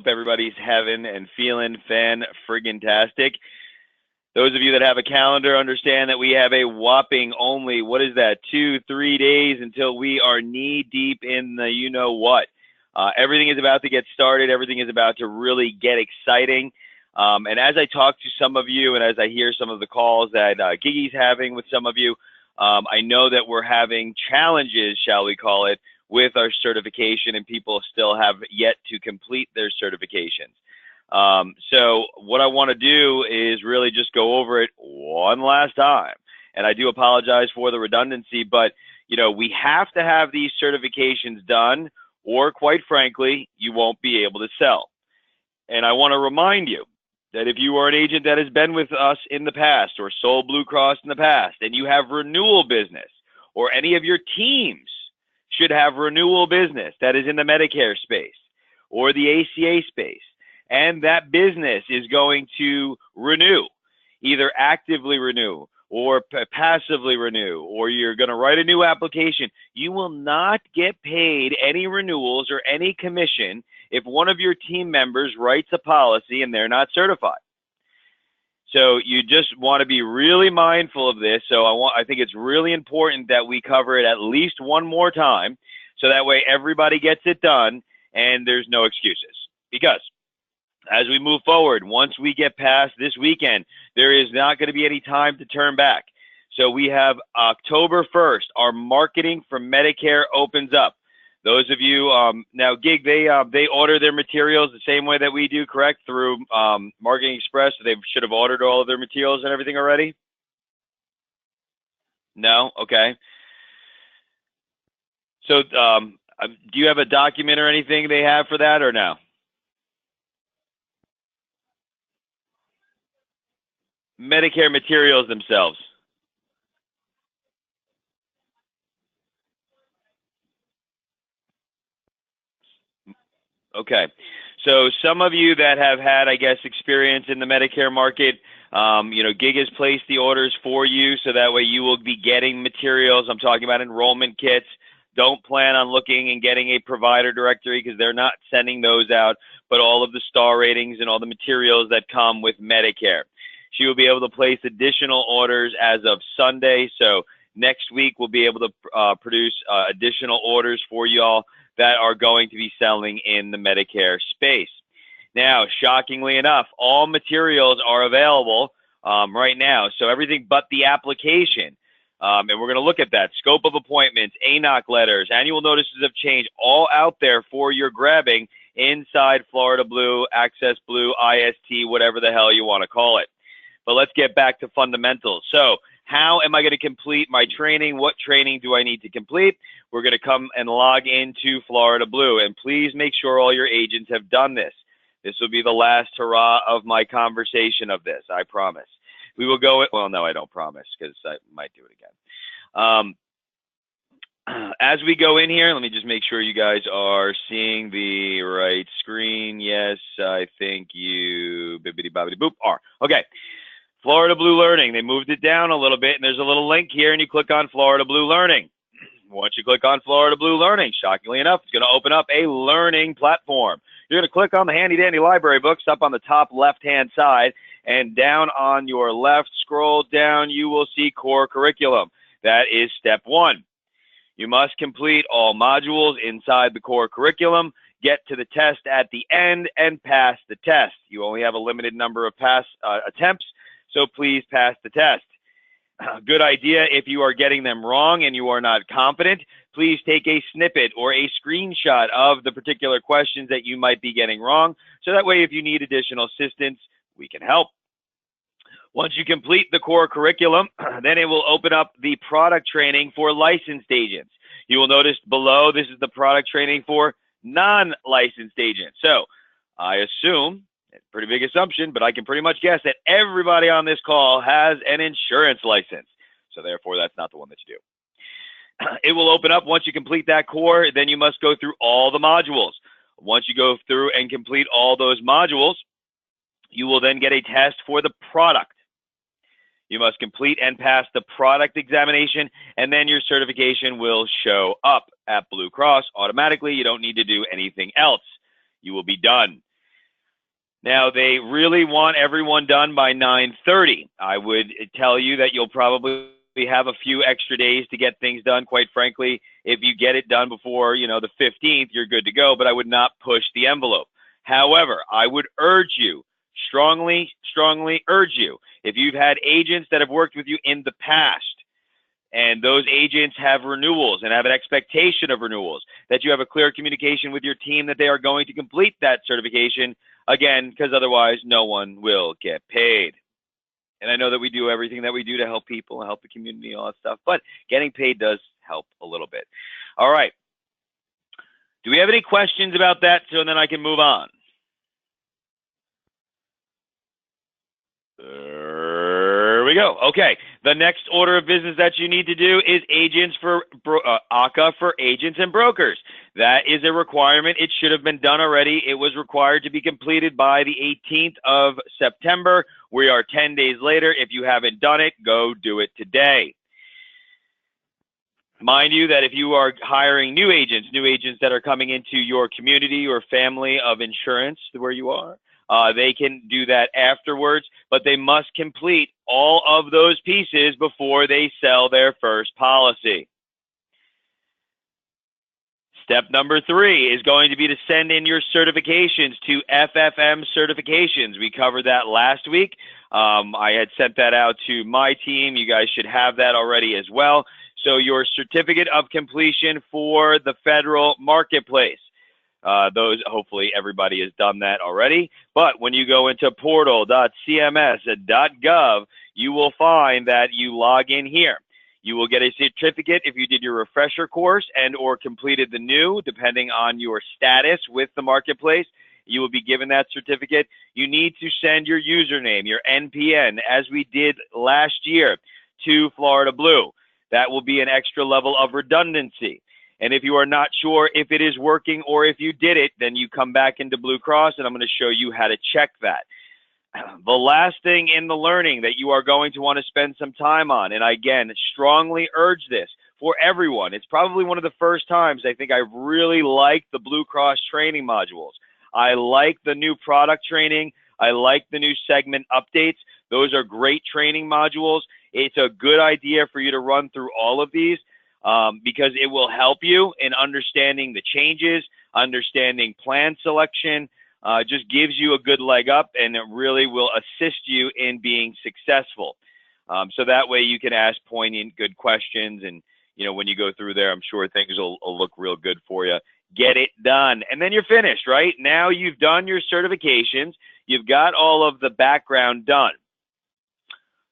everybody's having and feeling fan-friggin-tastic. Those of you that have a calendar understand that we have a whopping only, 2-3 days until we are knee-deep in the you-know-what. Everything is about to get started. Everything is about to really get exciting. And as I talk to some of you and as I hear some of the calls that Gigi's having with some of you, I know that we're having challenges, shall we call it, with our certification, and people still have yet to complete their certifications. So what I want to do is really just go over it one last time. And I do apologize for the redundancy, but we have to have these certifications done, or quite frankly, you won't be able to sell. And I want to remind you that if you are an agent that has been with us in the past or sold Blue Cross in the past, and you have renewal business, or any of your teams should have renewal business that is in the Medicare space or the ACA space, and that business is going to renew, either actively renew or passively renew, or you're going to write a new application, you will not get paid any renewals or any commission if one of your team members writes a policy and they're not certified. So you just want to be really mindful of this. So I think it's really important that we cover it at least one more time, so that way everybody gets it done and there's no excuses. Because as we move forward, once we get past this weekend, there is not going to be any time to turn back. So we have October 1st, our marketing for Medicare opens up. Those of you, now Gig, they order their materials the same way that we do, correct? Through Marketing Express, so they should have ordered all of their materials and everything already? No? Okay. So do you have a document or anything they have for that, or no? Medicare materials themselves. Okay. So some of you that have had, I guess, experience in the Medicare market, Gig has placed the orders for you, so that way you will be getting materials. I'm talking about enrollment kits. Don't plan on looking and getting a provider directory, because they're not sending those out, but all of the star ratings and all the materials that come with Medicare. She will be able to place additional orders as of Sunday. So next week we'll be able to produce additional orders for y'all that are going to be selling in the Medicare space. Now, shockingly enough, all materials are available right now. So everything but the application. And we're going to look at that. Scope of appointments, ANOC letters, annual notices of change, all out there for your grabbing inside Florida Blue, Access Blue, IST, whatever the hell you want to call it. But let's get back to fundamentals. So how am I going to complete my training? What training do I need to complete? We're going to come and log into Florida Blue. And please make sure all your agents have done this. This will be the last hurrah of my conversation of this, I promise. We will go, well, no, I don't promise, because I might do it again. As we go in here, let me just make sure you guys are seeing the right screen. Yes, I think you bibbidi-bobbidi-boop are. Okay. Florida Blue Learning, they moved it down a little bit, and there's a little link here, and you click on Florida Blue Learning. Once you click on Florida Blue Learning, shockingly enough, it's going to open up a learning platform. You're going to click on the handy-dandy library books up on the top left-hand side, and down on your left, scroll down, you will see core curriculum. That is step 1. You must complete all modules inside the core curriculum, get to the test at the end, and pass the test. You only have a limited number of attempts, so please pass the test. Good idea, if you are getting them wrong and you are not confident, please take a snippet or a screenshot of the particular questions that you might be getting wrong, so that way if you need additional assistance, we can help. Once you complete the core curriculum, then it will open up the product training for licensed agents. You will notice below, this is the product training for non-licensed agents. So I assume, pretty big assumption, but I can pretty much guess that everybody on this call has an insurance license. So therefore, that's not the one that you do. It will open up once you complete that core, then you must go through all the modules. Once you go through and complete all those modules, you will then get a test for the product. You must complete and pass the product examination, and then your certification will show up at Blue Cross automatically. You don't need to do anything else. You will be done. Now, they really want everyone done by 9:30. I would tell you that you'll probably have a few extra days to get things done. Quite frankly, if you get it done before, the 15th, you're good to go, but I would not push the envelope. However, I would urge you, strongly, strongly urge you, if you've had agents that have worked with you in the past, and those agents have renewals and have an expectation of renewals, that you have a clear communication with your team that they are going to complete that certification, again, because otherwise no one will get paid. And I know that we do everything that we do to help people, help the community, all that stuff, but getting paid does help a little bit. All right. Do we have any questions about that so then I can move on? There we go. Okay. The next order of business that you need to do is ACA for agents and brokers. That is a requirement. It should have been done already. It was required to be completed by the 18th of September. We are 10 days later. If you haven't done it, go do it today. Mind you that if you are hiring new agents that are coming into your community or family of insurance where you are, they can do that afterwards, but they must complete all of those pieces before they sell their first policy. Step number 3 is going to be to send in your certifications to FFM Certifications. We covered that last week. I had sent that out to my team. You guys should have that already as well. So your certificate of completion for the federal marketplace. Those, hopefully everybody has done that already. But when you go into portal.cms.gov, you will find that you log in here. You will get a certificate if you did your refresher course and or completed the new, depending on your status with the marketplace. You will be given that certificate. You need to send your username, your NPN, as we did last year, to Florida Blue. That will be an extra level of redundancy. And if you are not sure if it is working or if you did it, then you come back into Blue Cross, and I'm going to show you how to check that. The last thing in the learning that you are going to want to spend some time on, and I, again, strongly urge this for everyone. It's probably one of the first times I think I really like the Blue Cross training modules. I like the new product training. I like the new segment updates. Those are great training modules. It's a good idea for you to run through all of these because it will help you in understanding the changes, understanding plan selection, just gives you a good leg up, and it really will assist you in being successful. So that way you can ask poignant, good questions, and when you go through there, I'm sure things will look real good for you. Get it done, and then you're finished, right? Now you've done your certifications. You've got all of the background done.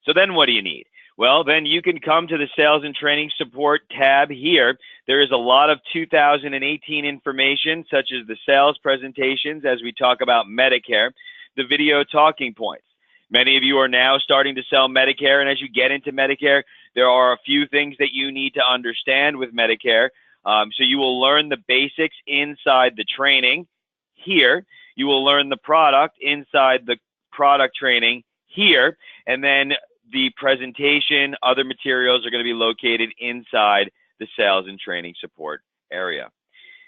So then what do you need? Well, then you can come to the Sales and Training Support tab here. There is a lot of 2018 information, such as the sales presentations as we talk about Medicare, the video talking points. Many of you are now starting to sell Medicare, and as you get into Medicare, there are a few things that you need to understand with Medicare. So you will learn the basics inside the training here. You will learn the product inside the product training here, and then the presentation, other materials are going to be located inside the Sales and Training Support area.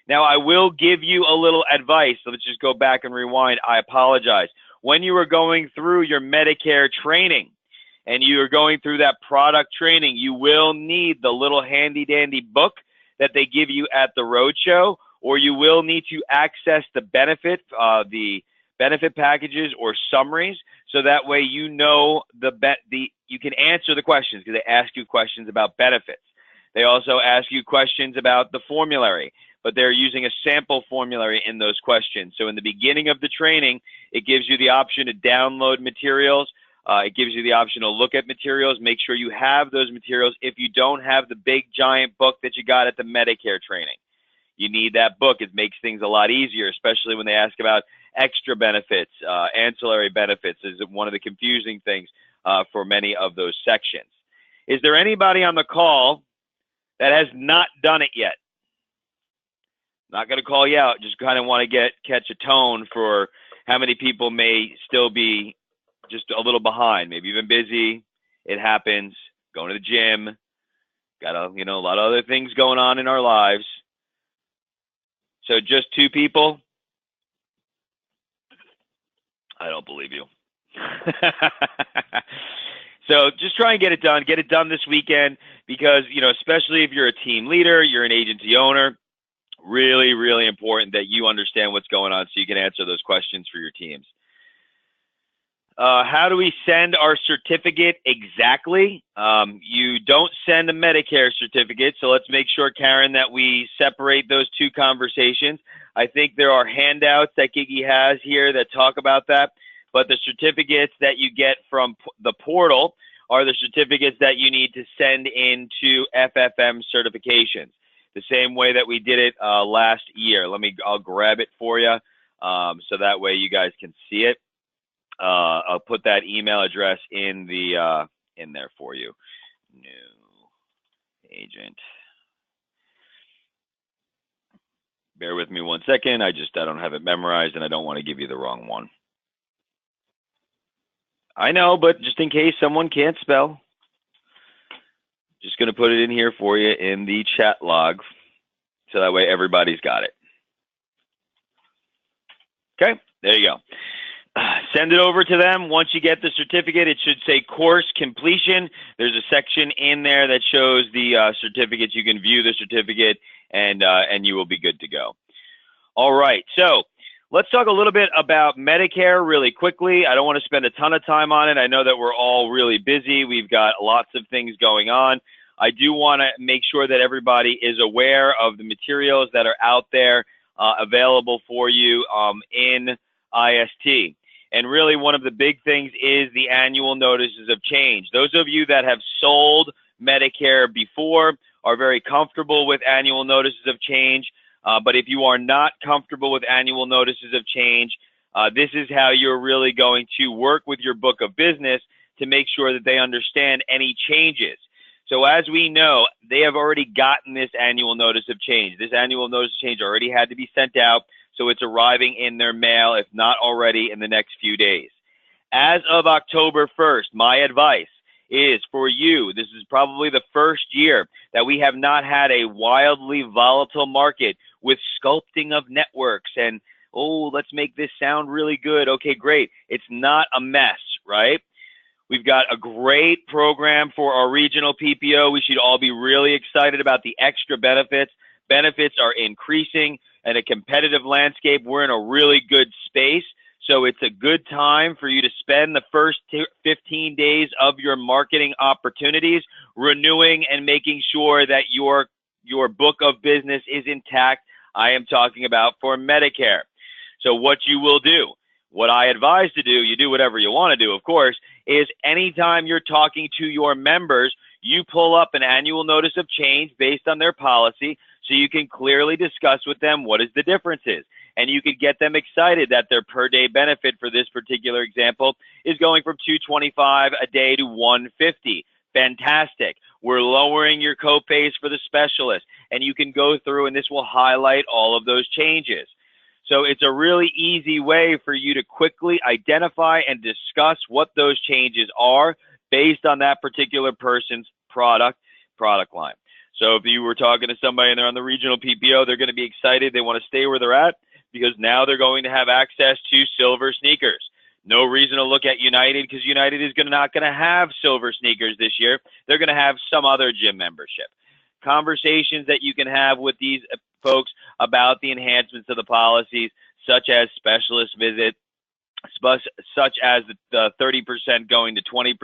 Now, I will give you a little advice. So let's just go back and rewind. I apologize. When you are going through your Medicare training and you are going through that product training, you will need the little handy-dandy book that they give you at the roadshow, or you will need to access the benefit packages or summaries, so that way you know you can answer the questions, because they ask you questions about benefits. They also ask you questions about the formulary, but they're using a sample formulary in those questions. So in the beginning of the training, it gives you the option to download materials. It gives you the option to look at materials. Make sure you have those materials if you don't have the big giant book that you got at the Medicare training. You need that book. It makes things a lot easier, especially when they ask about extra benefits, ancillary benefits is one of the confusing things for many of those sections. Is there anybody on the call that has not done it yet? Not going to call you out, just kind of want to catch a tone for how many people may still be just a little behind, maybe even busy. It happens. Going to the gym, got a lot of other things going on in our lives. So just 2 people. I don't believe you. So just try and get it done. Get it done this weekend because, especially if you're a team leader, you're an agency owner, really, really important that you understand what's going on so you can answer those questions for your teams. How do we send our certificate exactly? You don't send a Medicare certificate, so let's make sure, Karen, that we separate those two conversations. I think there are handouts that Gigi has here that talk about that, but the certificates that you get from the portal are the certificates that you need to send into FFM certifications, the same way that we did it last year. I'll grab it for you so that way you guys can see it. I'll put that email address in there for you. New agent. Bear with me 1 second. I don't have it memorized and I don't want to give you the wrong one. I know, but just in case someone can't spell, just going to put it in here for you in the chat log so that way everybody's got it. Okay, there you go. Send it over to them. Once you get the certificate, it should say course completion. There's a section in there that shows the certificates. You can view the certificate and you will be good to go. All right, so let's talk a little bit about Medicare really quickly. I don't want to spend a ton of time on it. I know that we're all really busy. We've got lots of things going on. I do want to make sure that everybody is aware of the materials that are out there available for you in IST. And really one of the big things is the annual notices of change. Those of you that have sold Medicare before are very comfortable with annual notices of change. But if you are not comfortable with annual notices of change, this is how you're really going to work with your book of business to make sure that they understand any changes. So as we know, they have already gotten this annual notice of change. This annual notice of change already had to be sent out. So it's arriving in their mail, if not already, in the next few days. As of October 1st, my advice is for you, this is probably the first year that we have not had a wildly volatile market with sculpting of networks and, oh, let's make this sound really good. Okay, great. It's not a mess, right? We've got a great program for our regional PPO. We should all be really excited about the extra benefits. Benefits are increasing. In a competitive landscape, we're in a really good space. So it's a good time for you to spend the first 15 days of your marketing opportunities renewing and making sure that your book of business is intact. I am talking about for Medicare. So what you will do, what I advise to do, you do whatever you want to do, of course, is anytime you're talking to your members, you pull up an annual notice of change based on their policy so you can clearly discuss with them what is the differences. And you could get them excited that their per day benefit for this particular example is going from $225 a day to $150. Fantastic. We're lowering your copays for the specialist. And you can go through and this will highlight all of those changes. So it's a really easy way for you to quickly identify and discuss what those changes are based on that particular person's product line. So if you were talking to somebody and they're on the regional PPO, they're going to be excited. They want to stay where they're at because now they're going to have access to silver sneakers. No reason to look at United because United is not going to have silver sneakers this year. They're going to have some other gym membership. Conversations that you can have with these folks about the enhancements of the policies, such as specialist visit, such as the 30% going to 20%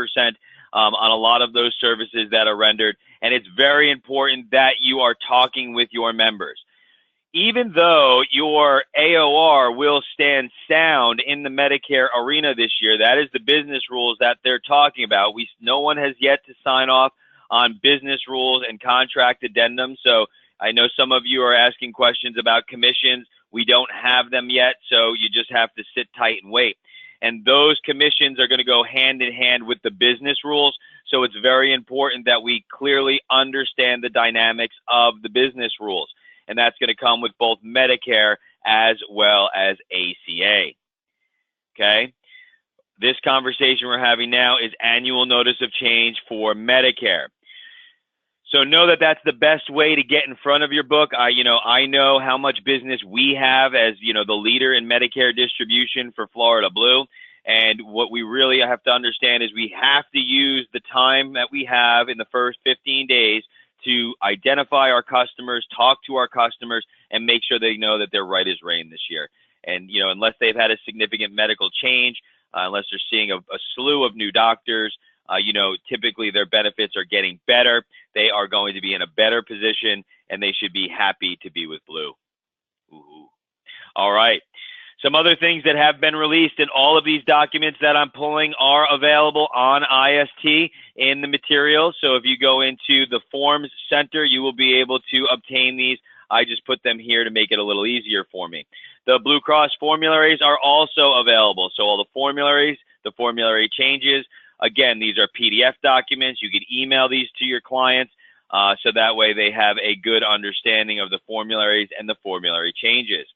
on a lot of those services that are rendered. And it's very important that you are talking with your members. Even though your AOR will stand sound in the Medicare arena this year, that is the business rules that they're talking about. No one has yet to sign off on business rules and contract addendums. So I know some of you are asking questions about commissions. We don't have them yet, so you just have to sit tight and wait. And those commissions are going to go hand in hand with the business rules. So it's very important that we clearly understand the dynamics of the business rules. And that's going to come with both Medicare as well as ACA. Okay? This conversation we're having now is annual notice of change for Medicare. So know that that's the best way to get in front of your book. I know how much business we have as, the leader in Medicare distribution for Florida Blue. And what we really have to understand is we have to use the time that we have in the first 15 days to identify our customers, talk to our customers, and make sure they know that they're right as rain this year. And, unless they've had a significant medical change, unless they're seeing a slew of new doctors, typically their benefits are getting better. They are going to be in a better position, and they should be happy to be with Blue. Ooh. All right. Some other things that have been released, and all of these documents that I'm pulling are available on IST in the materials. So if you go into the Forms Center, you will be able to obtain these. I just put them here to make it a little easier for me. The Blue Cross formularies are also available. So all the formularies, the formulary changes, again, these are PDF documents. You can email these to your clients so that way they have a good understanding of the formularies and the formulary changes.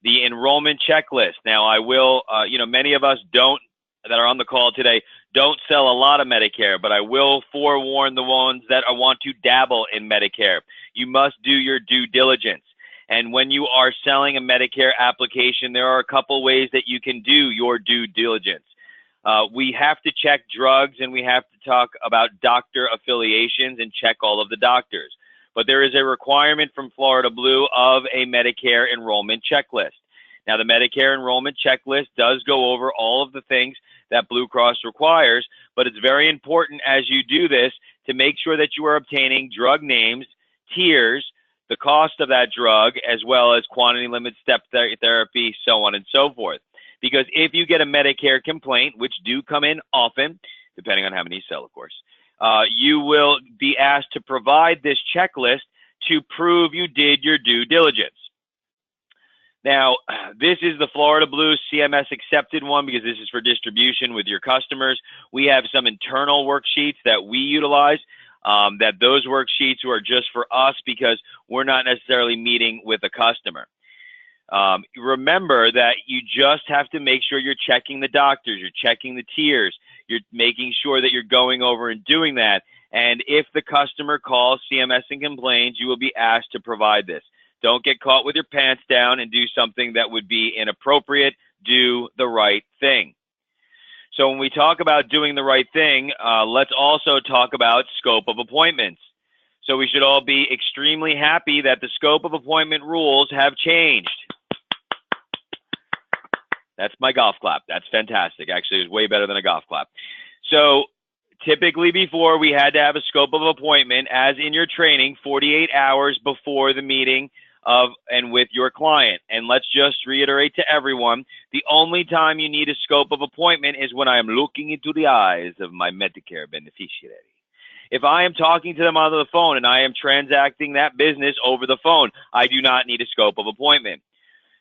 The enrollment checklist. Now, I will, many of us that are on the call today don't sell a lot of Medicare, but I will forewarn the ones that want to dabble in Medicare. You must do your due diligence. And when you are selling a Medicare application, there are a couple ways that you can do your due diligence. We have to check drugs, and we have to talk about doctor affiliations and check all of the doctors. But there is a requirement from Florida Blue of a Medicare enrollment checklist. Now, the Medicare enrollment checklist does go over all of the things that Blue Cross requires, but it's very important as you do this to make sure that you are obtaining drug names, tiers, the cost of that drug, as well as quantity limit, step therapy, so on and so forth. Because if you get a Medicare complaint, which do come in often, depending on how many you sell, of course, you will be asked to provide this checklist to prove you did your due diligence. Now, this is the Florida Blue CMS accepted one because this is for distribution with your customers. We have some internal worksheets that we utilize, that those worksheets are just for us because we're not necessarily meeting with a customer. Remember that you just have to make sure you're checking the doctors, you're checking the tiers, you're making sure that you're going over and doing that. And if the customer calls CMS and complains, you will be asked to provide this. Don't get caught with your pants down and do something that would be inappropriate. Do the right thing. So when we talk about doing the right thing, let's also talk about scope of appointments. So we should all be extremely happy that the scope of appointment rules have changed. That's my golf clap. That's fantastic. Actually, it's way better than a golf clap. So typically before, we had to have a scope of appointment, as in your training, 48 hours before the meeting and with your client. And let's just reiterate to everyone, the only time you need a scope of appointment is when I am looking into the eyes of my Medicare beneficiary. If I am talking to them on the phone and I am transacting that business over the phone, I do not need a scope of appointment.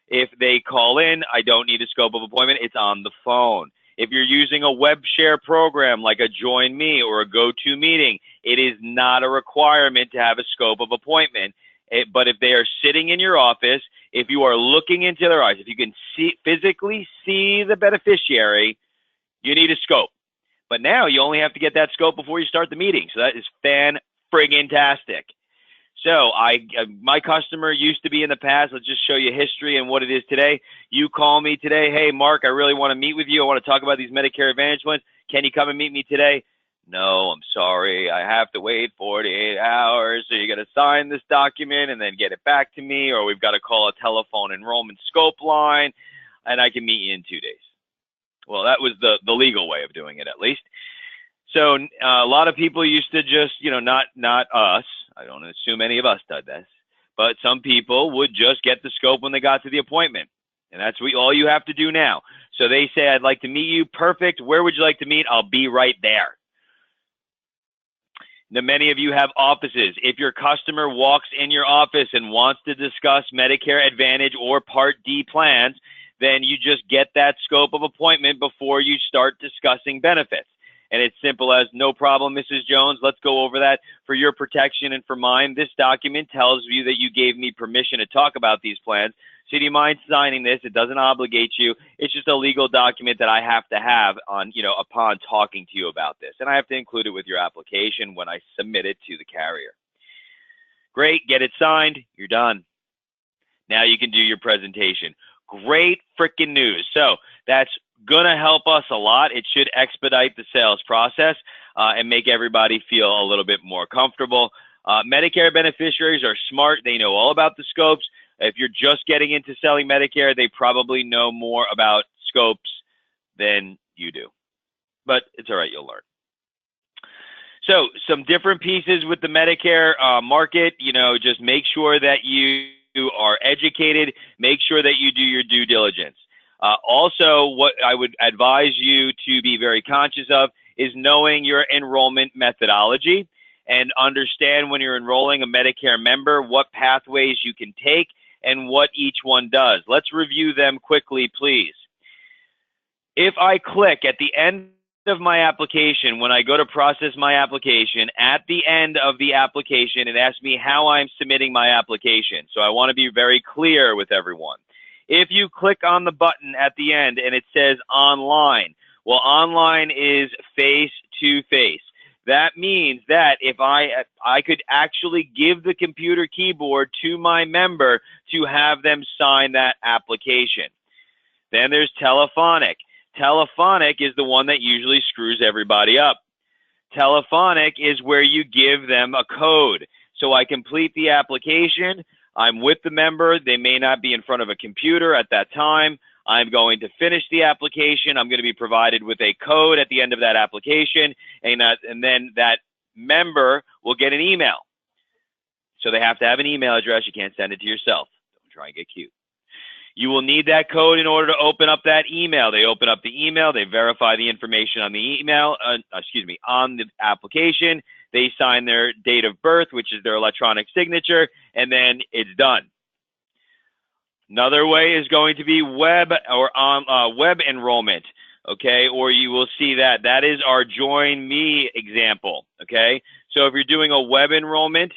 If they call in, I don't need a scope of appointment. It's on the phone. If you're using a web share program like a Join Me or a GoToMeeting, it is not a requirement to have a scope of appointment. But if they are sitting in your office, if you are looking into their eyes, if you can physically see the beneficiary, you need a scope. But now you only have to get that scope before you start the meeting. So that is fan-friggin-tastic. So my customer used to be in the past. Let's just show you history and what it is today. You call me today. Hey, Mark, I really want to meet with you. I want to talk about these Medicare Advantage ones. Can you come and meet me today? No, I'm sorry. I have to wait 48 hours. So you got to sign this document and then get it back to me, or we've got to call a telephone enrollment scope line, and I can meet you in 2 days. Well, that was the legal way of doing it, at least. So a lot of people used to just, not us. I don't assume any of us did this, but some people would just get the scope when they got to the appointment. And that's all you have to do now. So they say, I'd like to meet you. Perfect. Where would you like to meet? I'll be right there. Now, many of you have offices. If your customer walks in your office and wants to discuss Medicare Advantage or Part D plans, then you just get that scope of appointment before you start discussing benefits. And it's simple as, no problem, Mrs. Jones, let's go over that. For your protection and for mine, this document tells you that you gave me permission to talk about these plans. So do you mind signing this? It doesn't obligate you. It's just a legal document that I have to have on, upon talking to you about this. And I have to include it with your application when I submit it to the carrier. Great, get it signed, you're done. Now you can do your presentation. Great freaking news. So that's going to help us a lot. It should expedite the sales process and make everybody feel a little bit more comfortable. Medicare beneficiaries are smart. They know all about the scopes. If you're just getting into selling Medicare, they probably know more about scopes than you do. But it's all right, you'll learn. So some different pieces with the Medicare market, just make sure that you are educated. Make sure that you do your due diligence. Also, what I would advise you to be very conscious of is knowing your enrollment methodology and understand when you're enrolling a Medicare member what pathways you can take and what each one does. Let's review them quickly, please. If I click at the end of my application, when I go to process my application, at the end of the application, it asks me how I'm submitting my application. So I want to be very clear with everyone. If you click on the button at the end and it says online, well, online is face-to-face. That means that if I could actually give the computer keyboard to my member to have them sign that application. Then there's telephonic. Telephonic is the one that usually screws everybody up. Telephonic is where you give them a code. So I complete the application. I'm with the member. They may not be in front of a computer at that time. I'm going to finish the application. I'm going to be provided with a code at the end of that application, and then that member will get an email. So they have to have an email address. You can't send it to yourself. Don't try and get cute. You will need that code in order to open up that email. They open up the email. They verify the information on the email, on the application. They sign their date of birth, which is their electronic signature, and then it's done. Another way is going to be web or web enrollment, okay? Or you will see that. That is our Join Me example, okay? So if you're doing a web enrollment,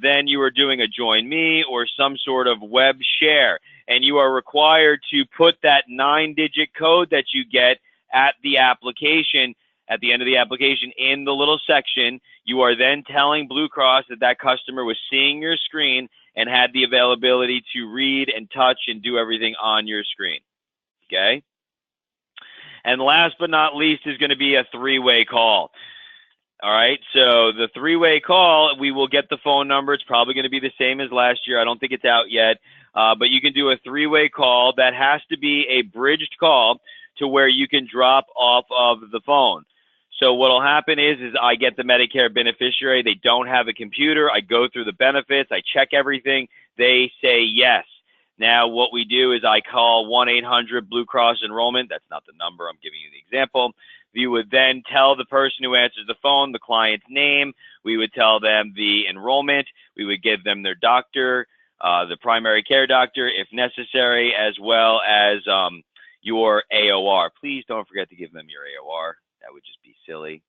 then you are doing a Join Me or some sort of web share, and you are required to put that 9-digit code that you get at the application, at the end of the application in the little section. You are then telling Blue Cross that that customer was seeing your screen and had the availability to read and touch and do everything on your screen, okay? And last but not least is going to be a 3-way call. All right, so the 3-way call, we will get the phone number. It's probably going to be the same as last year. I don't think it's out yet, but you can do a 3-way call. That has to be a bridged call to where you can drop off of the phone. So what will happen is I get the Medicare beneficiary. They don't have a computer. I go through the benefits. I check everything. They say yes. Now what we do is I call 1-800 Blue Cross Enrollment. That's not the number. I'm giving you the example. You would then tell the person who answers the phone the client's name. We would tell them the enrollment. We would give them their doctor, the primary care doctor, if necessary, as well as your AOR. Please don't forget to give them your AOR. That would just be silly.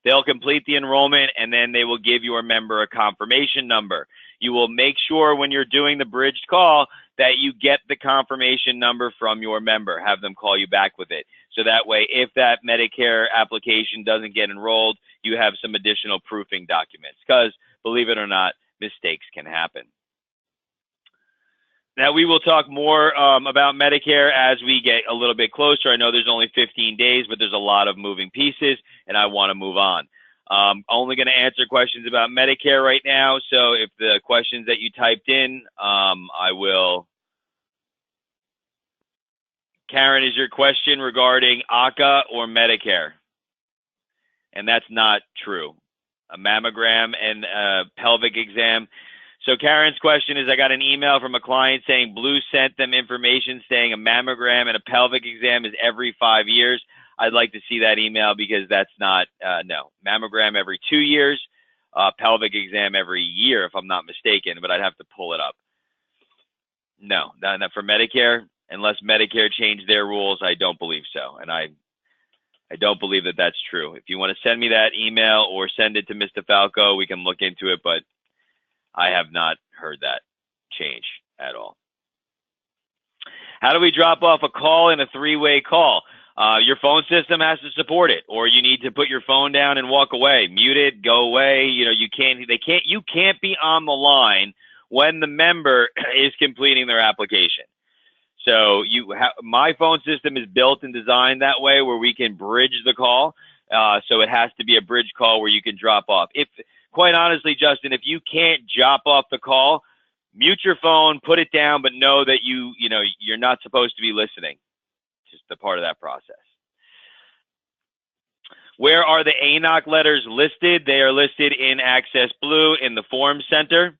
They'll complete the enrollment, and then they will give your member a confirmation number. You will make sure when you're doing the bridged call that you get the confirmation number from your member. Have them call you back with it. So that way, if that Medicare application doesn't get enrolled, you have some additional proofing documents. Because, believe it or not, mistakes can happen. Now, we will talk more about Medicare as we get a little bit closer. I know there's only 15 days, but there's a lot of moving pieces, and I want to move on. Only going to answer questions about Medicare right now, so if the questions that you typed in, I will. Karen, is your question regarding ACA or Medicare? And that's not true. A mammogram and a pelvic exam. So Karen's question is, I got an email from a client saying Blue sent them information saying a mammogram and a pelvic exam is every 5 years. I'd like to see that email because that's not, no. Mammogram every 2 years, pelvic exam every year, if I'm not mistaken, but I'd have to pull it up. No, not for Medicare. Unless Medicare changed their rules, I don't believe so. And I don't believe that that's true. If you want to send me that email or send it to Mr. Falco, we can look into it, but I have not heard that change at all. How do we drop off a call in a 3-way call? Your phone system has to support it, or you need to put your phone down and walk away. Mute it, go away. You know, you can't be on the line when the member is completing their application. So my phone system is built and designed that way where we can bridge the call. So it has to be a bridge call where you can drop off. If, quite honestly, Justin, if you can't drop off the call, mute your phone, put it down, but know that you're not supposed to be listening. Just a part of that process. Where are the ANOC letters listed? They are listed in Access Blue in the Form Center.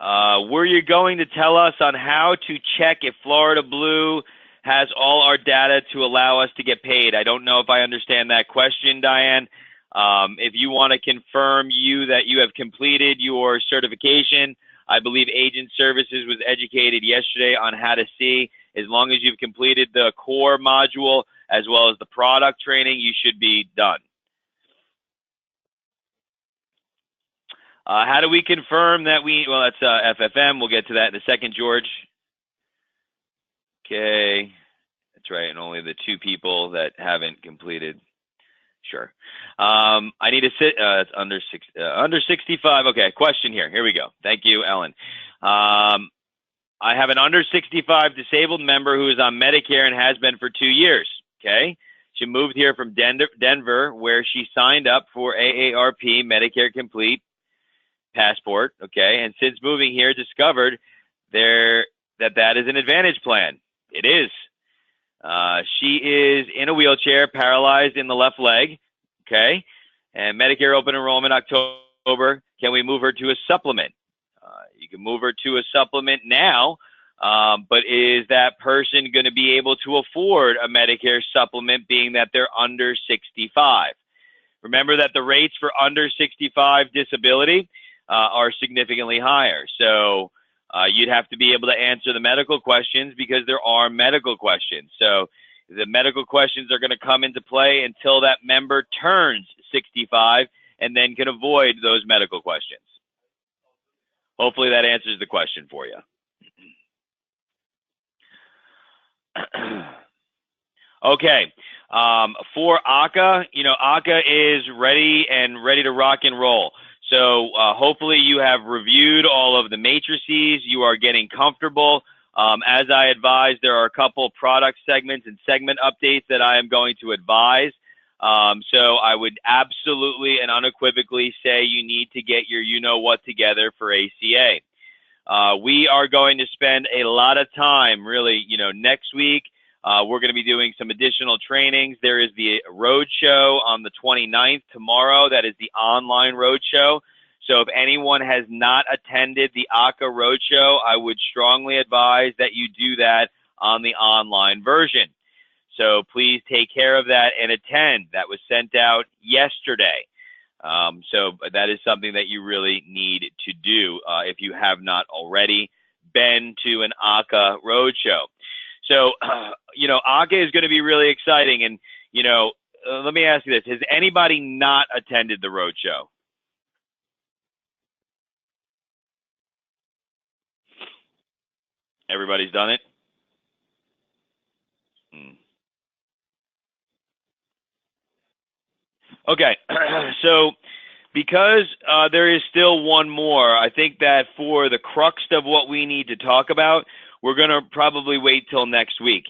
Were you going to tell us on how to check if Florida Blue has all our data to allow us to get paid? I don't know if I understand that question, Diane. If you want to confirm that you have completed your certification, I believe Agent Services was educated yesterday on how to see. As long as you've completed the core module as well as the product training, you should be done. How do we confirm that well, that's FFM. We'll get to that in a second, George. Okay, that's right, and only the 2 people that haven't completed. Sure. I need to sit under 65. Okay, question here. Here we go. Thank you, Ellen. I have an under 65 disabled member who is on Medicare and has been for 2 years. Okay. She moved here from Denver, where she signed up for AARP Medicare Complete passport. Okay. And since moving here, discovered that is an Advantage plan. It is. She is in a wheelchair, paralyzed in the left leg, okay? And Medicare open enrollment October. Can we move her to a supplement? You can move her to a supplement now, but is that person going to be able to afford a Medicare supplement, being that they're under 65? Remember that the rates for under 65 disability are significantly higher. So you'd have to be able to answer the medical questions, because there are medical questions. So the medical questions are going to come into play until that member turns 65 and then can avoid those medical questions. Hopefully that answers the question for you. Okay. For ACA, ACA is ready to rock and roll. So hopefully you have reviewed all of the matrices. You are getting comfortable. As I advised, there are a couple product segments and segment updates that I am going to advise. So I would absolutely and unequivocally say you need to get your you-know-what together for ACA. We are going to spend a lot of time, really, next week. We're going to be doing some additional trainings. There is the road show on the 29th tomorrow. That is the online road show. So if anyone has not attended the ACA road show, I would strongly advise that you do that on the online version. So please take care of that and attend. That was sent out yesterday. So that is something that you really need to do if you have not already been to an ACA road show. So, ACA is going to be really exciting. And, let me ask you this. Has anybody not attended the road show? Everybody's done it? Okay. So because there is still one more, I think that for the crux of what we need to talk about, we're going to probably wait till next week.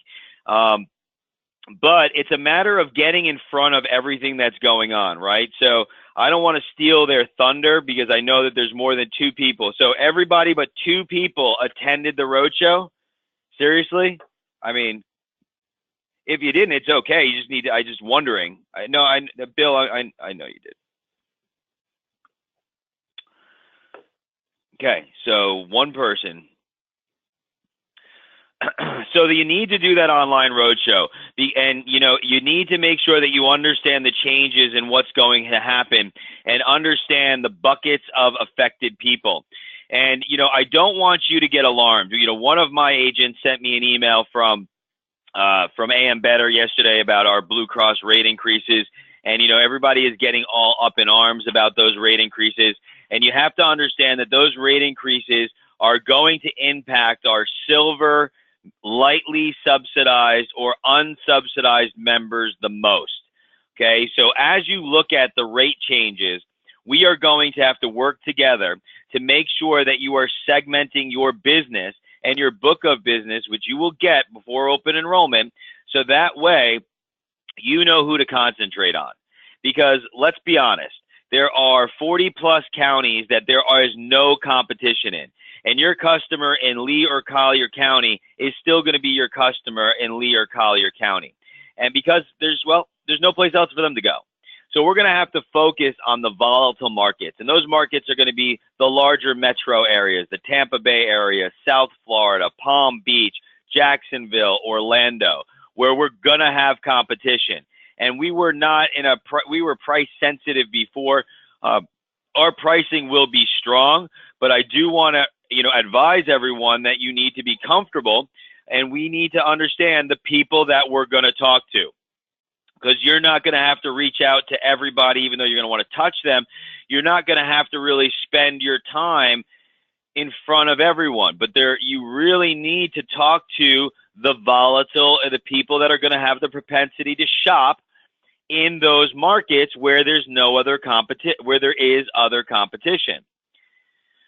But it's a matter of getting in front of everything that's going on, right? So I don't want to steal their thunder, because I know that there's more than 2 people. So everybody but 2 people attended the roadshow? Seriously? I mean, if you didn't, it's okay. You just need to, just wondering. Bill, I know you did. Okay, so 1 person. So you need to do that online roadshow, and you need to make sure that you understand the changes and what's going to happen, and understand the buckets of affected people. And I don't want you to get alarmed. One of my agents sent me an email from AM Better yesterday about our Blue Cross rate increases, and everybody is getting all up in arms about those rate increases. And you have to understand that those rate increases are going to impact our silver, lightly subsidized or unsubsidized members the most. Okay, so as you look at the rate changes, we are going to have to work together to make sure that you are segmenting your business and your book of business, which you will get before open enrollment, so that way you know who to concentrate on. Because let's be honest, there are 40 plus counties that there is no competition in. And your customer in Lee or Collier County is still going to be your customer in Lee or Collier County. And because there's no place else for them to go. So we're going to have to focus on the volatile markets. And those markets are going to be the larger metro areas, the Tampa Bay area, South Florida, Palm Beach, Jacksonville, Orlando, where we're going to have competition. And we were not we were price sensitive before. Our pricing will be strong, but I do want to, advise everyone that you need to be comfortable, and we need to understand the people that we're going to talk to. Because you're not going to have to reach out to everybody, even though you're going to want to touch them. You're not going to have to really spend your time in front of everyone. But you really need to talk to the volatile and the people that are going to have the propensity to shop in those markets where there's where there is other competition.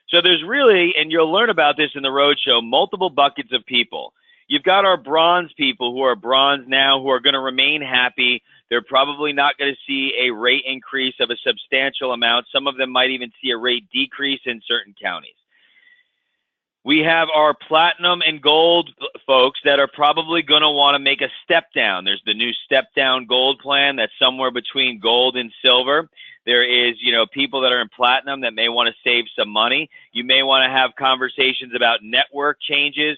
So there's really, and you'll learn about this in the roadshow, multiple buckets of people. You've got our bronze people who are bronze now, who are going to remain happy. They're probably not going to see a rate increase of a substantial amount. Some of them might even see a rate decrease in certain counties. We have our platinum and gold folks that are probably going to want to make a step down. There's the new step down gold plan that's somewhere between gold and silver. There is, people that are in platinum that may want to save some money. You may want to have conversations about network changes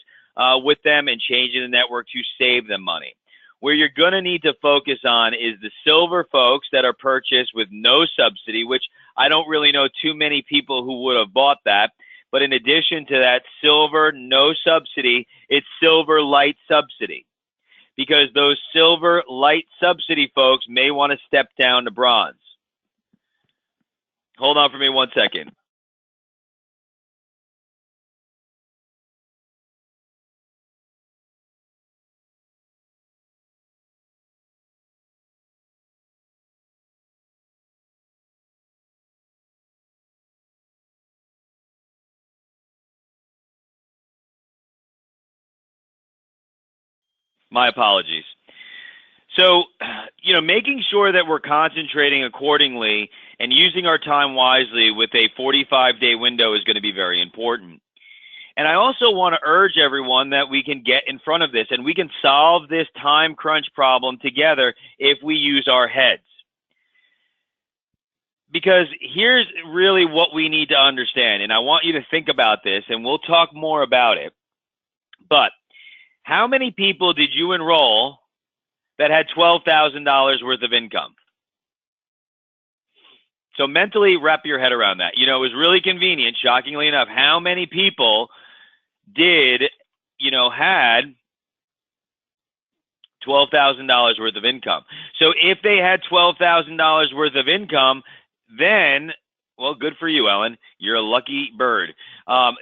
with them and changing the network to save them money. Where you're going to need to focus on is the silver folks that are purchased with no subsidy, which I don't really know too many people who would have bought that. But in addition to that silver, no subsidy, it's silver light subsidy. Because those silver light subsidy folks may want to step down to bronze. Hold on for me 1 second. My apologies. So, making sure that we're concentrating accordingly and using our time wisely with a 45-day window is going to be very important. And I also want to urge everyone that we can get in front of this and we can solve this time crunch problem together if we use our heads. Because here's really what we need to understand, and I want you to think about this, and we'll talk more about it. But how many people did you enroll that had $12,000 worth of income? So mentally wrap your head around that. It was really convenient, shockingly enough, how many people had $12,000 worth of income. So if they had $12,000 worth of income, then, well, good for you, Ellen. You're a lucky bird.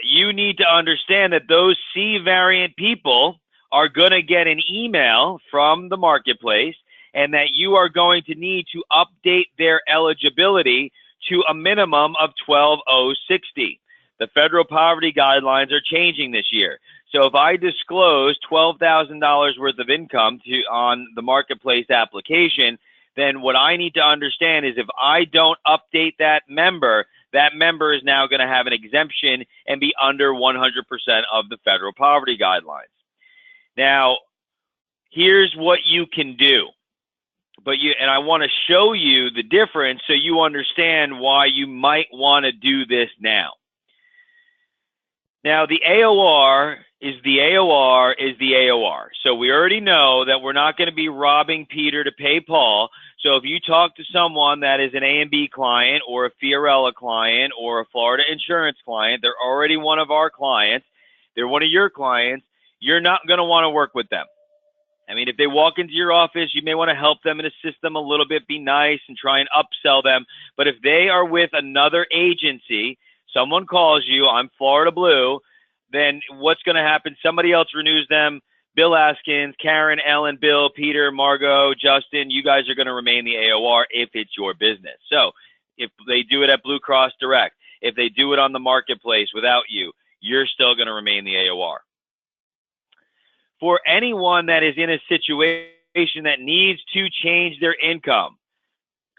You need to understand that those C variant people are going to get an email from the marketplace and that you are going to need to update their eligibility to a minimum of 12,060. The federal poverty guidelines are changing this year. So if I disclose $12,000 worth of income on the marketplace application, then what I need to understand is if I don't update that member is now going to have an exemption and be under 100% of the federal poverty guidelines. Now, here's what you can do. And I want to show you the difference so you understand why you might want to do this now. Now, the AOR is the AOR is the AOR. So we already know that we're not going to be robbing Peter to pay Paul. So if you talk to someone that is an A&B client or a Fiorella client or a Florida insurance client, they're already one of our clients, they're one of your clients, you're not going to want to work with them. I mean, if they walk into your office, you may want to help them and assist them a little bit, be nice and try and upsell them. But if they are with another agency, someone calls you, I'm Florida Blue, then what's going to happen? Somebody else renews them. Bill Askins, Karen, Ellen, Bill, Peter, Margot, Justin, you guys are going to remain the AOR if it's your business. So If they do it at Blue Cross Direct, if they do it on the marketplace without you, you're still going to remain the AOR. For anyone that is in a situation that needs to change their income,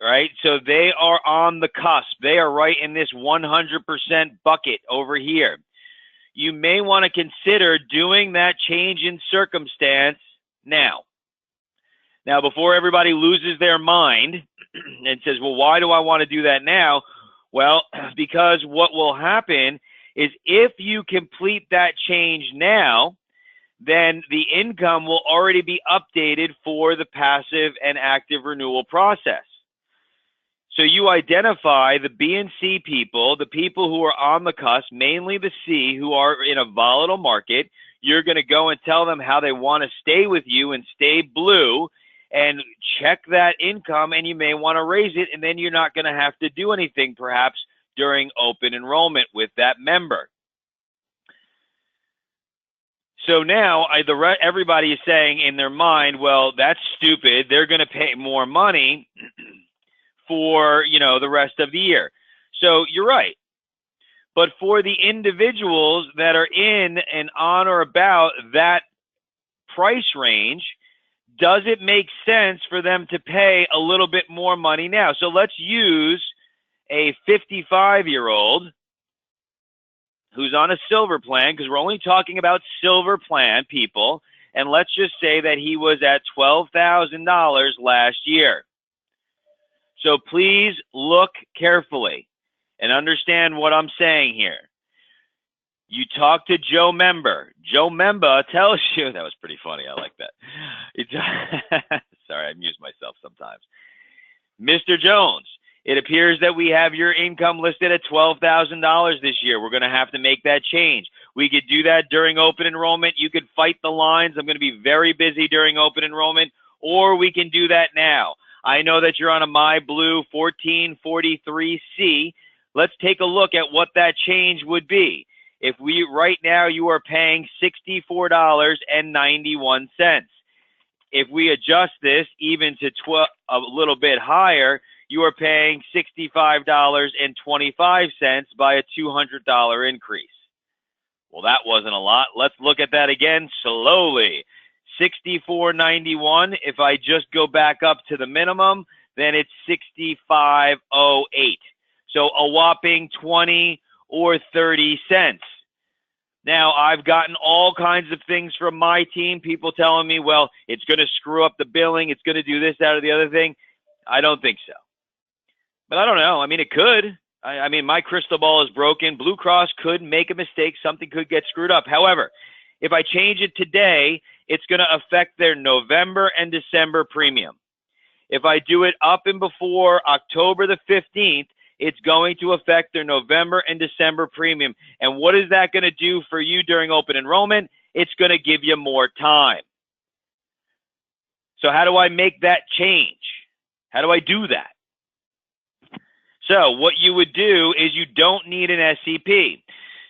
right? So they are on the cusp. They are right in this 100% bucket over here. You may want to consider doing that change in circumstance now. Now, before everybody loses their mind and says, well, why do I want to do that now? Well, because what will happen is if you complete that change now, then the income will already be updated for the passive and active renewal process. So you identify the B and C people, the people who are on the cusp, mainly the C, who are in a volatile market. You're going to go and tell them how they want to stay with you and stay blue and check that income, and you may want to raise it, and then you're not going to have to do anything perhaps during open enrollment with that member. So now everybody is saying in their mind, well, that's stupid. They're going to pay more money for, the rest of the year. So you're right. But for the individuals that are in and on or about that price range, does it make sense for them to pay a little bit more money now? So let's use a 55-year-old who's on a silver plan, because we're only talking about silver plan people, and let's just say that he was at $12,000 last year. So please look carefully and understand what I'm saying here. You talk to Joe Member. Joe Member tells you, that was pretty funny, I like that. Sorry, I amuse myself sometimes. Mr. Jones, it appears that we have your income listed at $12,000 this year. We're going to have to make that change. We could do that during open enrollment. You could fight the lines. I'm going to be very busy during open enrollment, or we can do that now. I know that you're on a MyBlue 1443C. Let's take a look at what that change would be. If right now you are paying $64.91. If we adjust this even to a little bit higher, you are paying $65.25 by a $200 increase. Well, that wasn't a lot. Let's look at that again slowly. $64.91. If I just go back up to the minimum, then it's $65.08. So a whopping 20 or 30 cents. Now, I've gotten all kinds of things from my team, people telling me, well, it's going to screw up the billing, it's going to do this, that, or the other thing. I don't think so. But I don't know. I mean, it could. I mean, my crystal ball is broken. Blue Cross could make a mistake. Something could get screwed up. However, if I change it today, it's going to affect their November and December premium. If I do it up and before October the 15th, it's going to affect their November and December premium. And what is that going to do for you during open enrollment? It's going to give you more time. So how do I make that change? How do I do that? So what you would do is you don't need an SEP.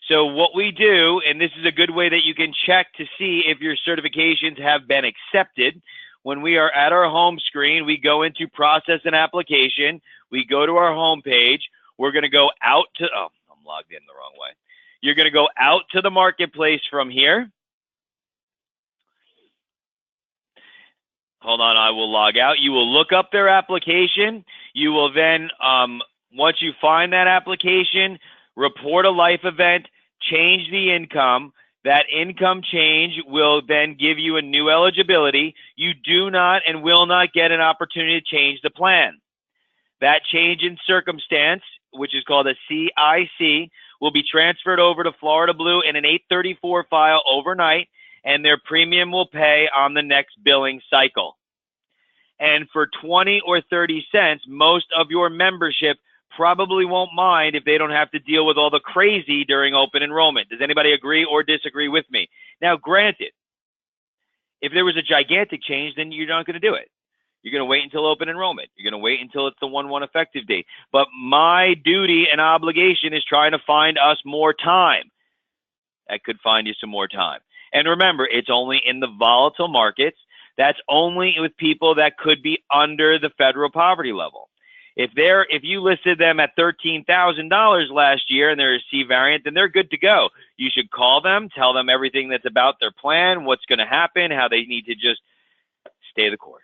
So what we do, and this is a good way that you can check to see if your certifications have been accepted. When we are at our home screen, we go into process an application. We go to our home page. We're going to go out to, I'm logged in the wrong way. You're going to go out to the marketplace from here. Hold on, I will log out. You will look up their application. You will then, once you find that application, report a life event, change the income. That income change will then give you a new eligibility. You do not and will not get an opportunity to change the plan. That change in circumstance, which is called a CIC, will be transferred over to Florida Blue in an 834 file overnight, and their premium will pay on the next billing cycle. And for 20 or 30 cents, most of your membership probably won't mind if they don't have to deal with all the crazy during open enrollment. Does anybody agree or disagree with me? Now, granted, if there was a gigantic change, then you're not going to do it. You're going to wait until open enrollment. You're going to wait until it's the 1/1 effective date. But my duty and obligation is trying to find us more time. That could find you some more time. And remember, it's only in the volatile markets. That's only with people that could be under the federal poverty level. If you listed them at $13,000 last year and they're a C variant, then they're good to go. You should call them, tell them everything that's about their plan, what's going to happen, how they need to just stay the course.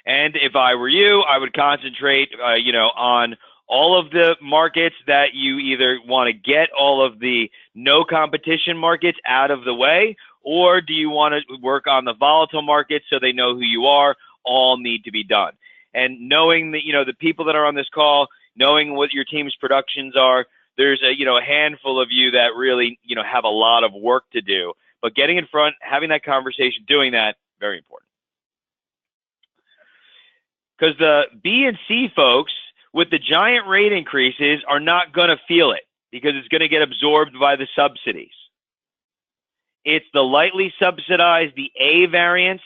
And if I were you, I would concentrate, on all of the markets that you either want to get all of the no competition markets out of the way, or do you want to work on the volatile markets so they know who you are? All need to be done. And knowing that, the people that are on this call, knowing what your team's productions are, there's a handful of you that really, have a lot of work to do. But getting in front, having that conversation, doing that, very important. Because the B and C folks with the giant rate increases are not going to feel it because it's going to get absorbed by the subsidies. It's the lightly subsidized, the A variants,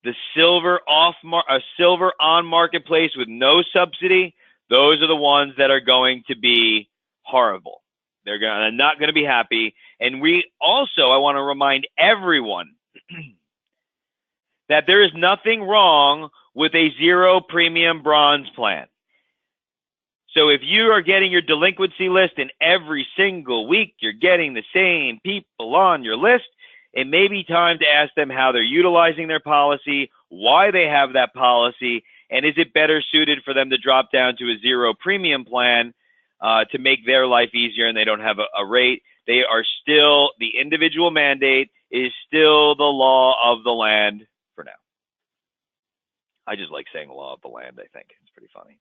the silver on marketplace with no subsidy. Those are the ones that are going to be horrible. They're not going to be happy. And I want to remind everyone that there is nothing wrong with a zero premium bronze plan. So if you are getting your delinquency list and every single week you're getting the same people on your list, it may be time to ask them how they're utilizing their policy, why they have that policy, and is it better suited for them to drop down to a zero premium plan to make their life easier and they don't have a rate. They are still, the individual mandate is still the law of the land for now. I just like saying law of the land, I think. It's pretty funny.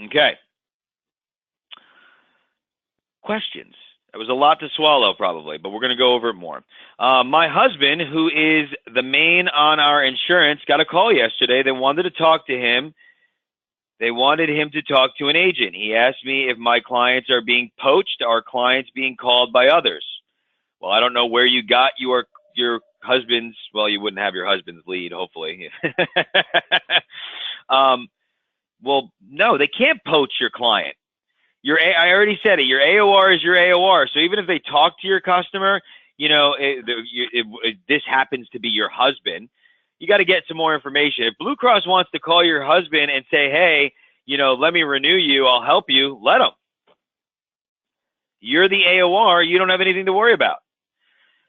Okay. Questions. It was a lot to swallow probably, but we're going to go over it more. My husband, who is the main on our insurance, got a call yesterday. They wanted to talk to him. They wanted him to talk to an agent. He asked me if my clients are being poached, are clients being called by others. Well, I don't know where you got your husband's, well, you wouldn't have your husband's lead, hopefully. Well, no, they can't poach your client. I already said it. Your AOR is your AOR. So even if they talk to your customer, this happens to be your husband, you got to get some more information. If Blue Cross wants to call your husband and say, hey, let me renew you, I'll help you, let them. You're the AOR. You don't have anything to worry about.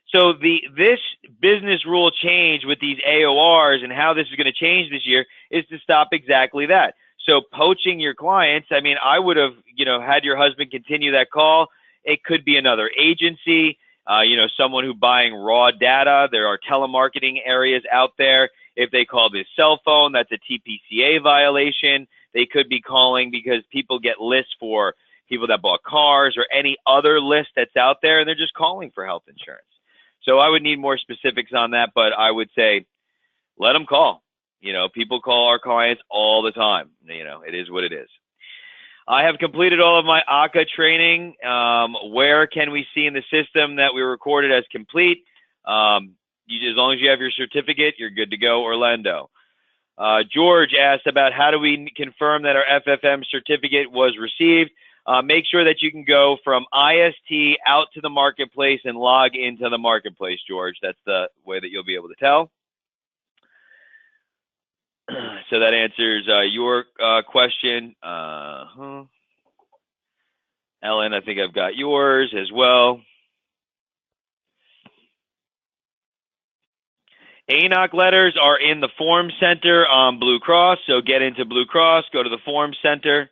So this business rule change with these AORs and how this is going to change this year is to stop exactly that. So poaching your clients, I mean, I would have, had your husband continue that call. It could be another agency, someone who buying raw data. There are telemarketing areas out there. If they call this cell phone, that's a TPCA violation. They could be calling because people get lists for people that bought cars or any other list that's out there, and they're just calling for health insurance. So I would need more specifics on that, but I would say let them call. People call our clients all the time. It is what it is. I have completed all of my ACA training. Where can we see in the system that we recorded as complete? As long as you have your certificate, you're good to go, Orlando. George asked about how do we confirm that our FFM certificate was received. Make sure that you can go from IST out to the marketplace and log into the marketplace, George. That's the way that you'll be able to tell. So that answers your question. Ellen, I think I've got yours as well. ANOC letters are in the Form Center on Blue Cross, so get into Blue Cross, go to the Form Center.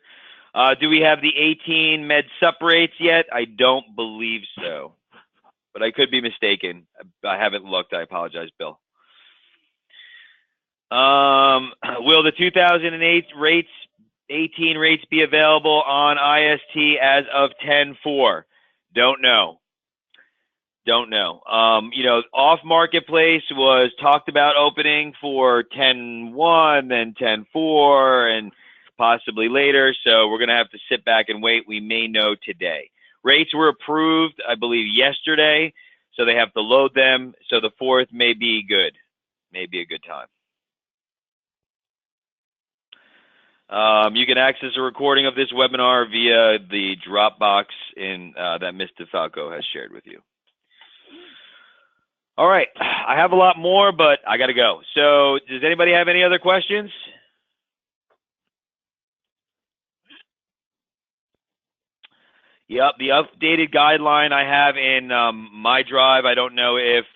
Do we have the 18 med sup rates yet? I don't believe so, but I could be mistaken. I haven't looked. I apologize, Bill. Will the 2008 rates, 18 rates be available on IST as of 10/4? Don't know. Off marketplace was talked about opening for 10/1, then 10/4, and possibly later. So we're going to have to sit back and wait. We may know today. Rates were approved, I believe, yesterday. So they have to load them. So the 4th may be good. May be a good time. You can access a recording of this webinar via the Dropbox that Mr. Falco has shared with you. All right. I have a lot more, but I got to go. So does anybody have any other questions? Yep, the updated guideline I have in my drive. I don't know if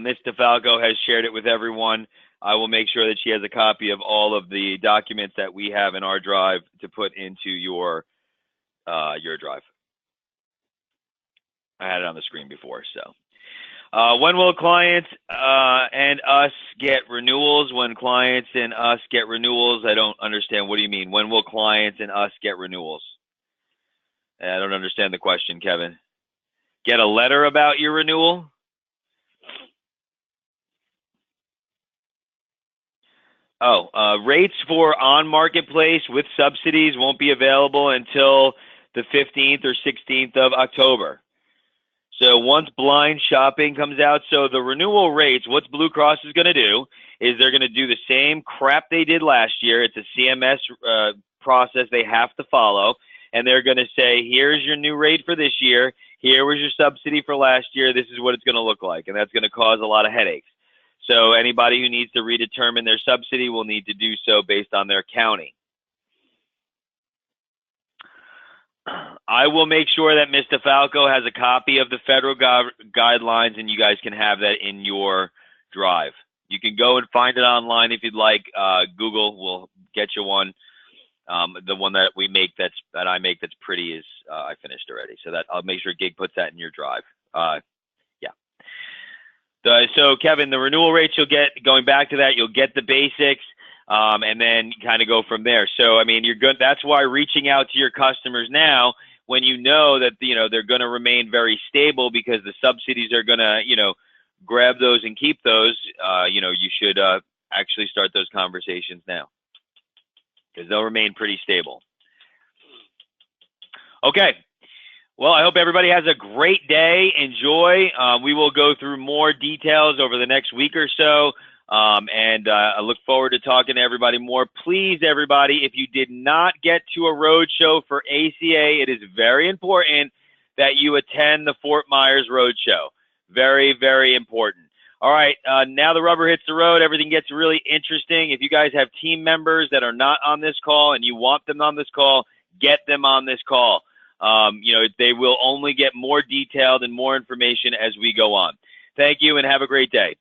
Ms. DeFalco has shared it with everyone. I will make sure that she has a copy of all of the documents that we have in our drive to put into your drive. I had it on the screen before. So, when will clients and us get renewals? When clients and us get renewals, I don't understand. What do you mean? When will clients and us get renewals? I don't understand the question, Kevin. Get a letter about your renewal? Oh, rates for on marketplace with subsidies won't be available until the 15th or 16th of October. So once blind shopping comes out, so the renewal rates, what Blue Cross is going to do is they're going to do the same crap they did last year. It's a CMS process they have to follow. And they're going to say, here's your new rate for this year. Here was your subsidy for last year. This is what it's going to look like. And that's going to cause a lot of headaches. So anybody who needs to redetermine their subsidy will need to do so based on their county. I will make sure that Ms. DeFalco has a copy of the federal guidelines, and you guys can have that in your drive. You can go and find it online if you'd like. Google will get you one. The one that I make that's pretty is I finished already. So that I'll make sure Gig puts that in your drive. Yeah. So Kevin, the renewal rates you'll get, going back to that, you'll get the basics, and then kind of go from there. So I mean, you're good. That's why reaching out to your customers now, when you know that they're going to remain very stable because the subsidies are going to grab those and keep those. You should actually start those conversations now, because they'll remain pretty stable. Okay. Well, I hope everybody has a great day. Enjoy. We will go through more details over the next week or so, and I look forward to talking to everybody more. Please, everybody, if you did not get to a road show for ACA, it is very important that you attend the Fort Myers Road Show. Very, very important. All right, now the rubber hits the road. Everything gets really interesting. If you guys have team members that are not on this call and you want them on this call, get them on this call. They will only get more detailed and more information as we go on. Thank you and have a great day.